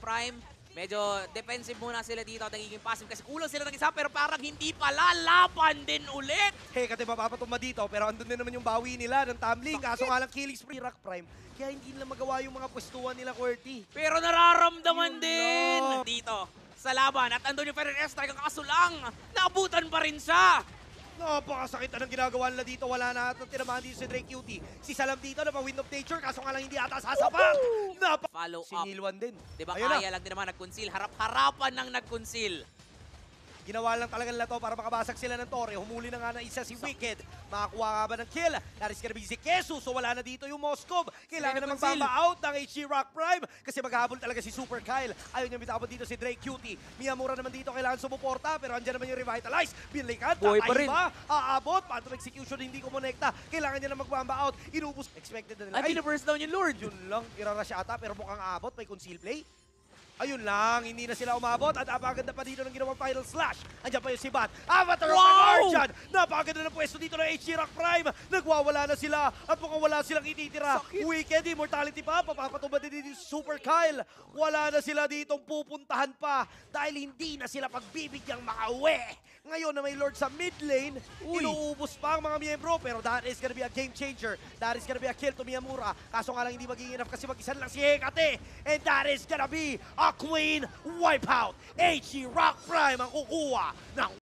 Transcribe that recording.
Prime. Medyo defensive muna sila dito at nagiging passive kasi kulang sila ng isa pero parang hindi pala laban din ulit. Hecate mapapatumba dito pero andun din naman yung bawi nila ng tumbling. Kaso nga lang killing spree Rock Prime. Kaya hindi nila magawa yung mga pwestuhan nila, QWERTY. Pero nararamdaman Yun din lang. dito sa laban at andun yung Ferrer S-Strike ang kaso lang. Naabutan pa rin siya. Napakasakit na ng ginagawa nila dito. Wala na atang tinamahan dito si Drake Cutie. Si Salam dito na pa-Wind of Nature. Kaso nga lang hindi ata sasapak. Follow up. Sinilwan din. Diba Ayun na. kaya lang din naman nag-conceal. Harap-harapan ng nag-conceal. Ginawa lang talaga nila to para makabasag sila ng Torre. Humuli na nga na isa si Wicked. Makakuha nga ba ng kill? That is gonna be si Kesu. So wala na dito yung Moskov. Kailangan na magbamba out ng HG Rock Prime kasi maghahabol talaga si Super Kyle. Ayaw niya bitawan dito si Drake Cutie. Miyamura naman dito kailangan sumuporta pero andyan naman yung Revitalize. Binlikan. Buhay pa rin. Aabot. Phantom Execution hindi kumonekta. Kailangan niya na magbamba out. Inubos. Expected na nila. Ay, pina-burst down yung Lord. Yun lang. Irarush ata pero mukhang aabot. May conceal play. Ayun lang, hindi na sila umabot at napakaganda pa dito ng ginawang final slash. Andiyan pa yung si Bat. Avatar of the Guardian! Napakaganda ng pwesto dito ng HG Rock Prime. Nagwawala na sila at mukhang wala silang ititira. Wicked, immortality pa. Papapatumba din dito si Super Kyle. Wala na sila ditong pupuntahan pa dahil hindi na sila pagbibigyang makauwi. Ngayon na may Lord sa mid lane, inuubos pa ang mga miyembro. Pero that is gonna be a game changer. That is gonna be a kill to Miyamura. Kaso nga lang hindi magiging enough kasi mag-isa lang si Hecate. And that is gonna be a clean wipeout. HG Rock Prime ang kukuha ng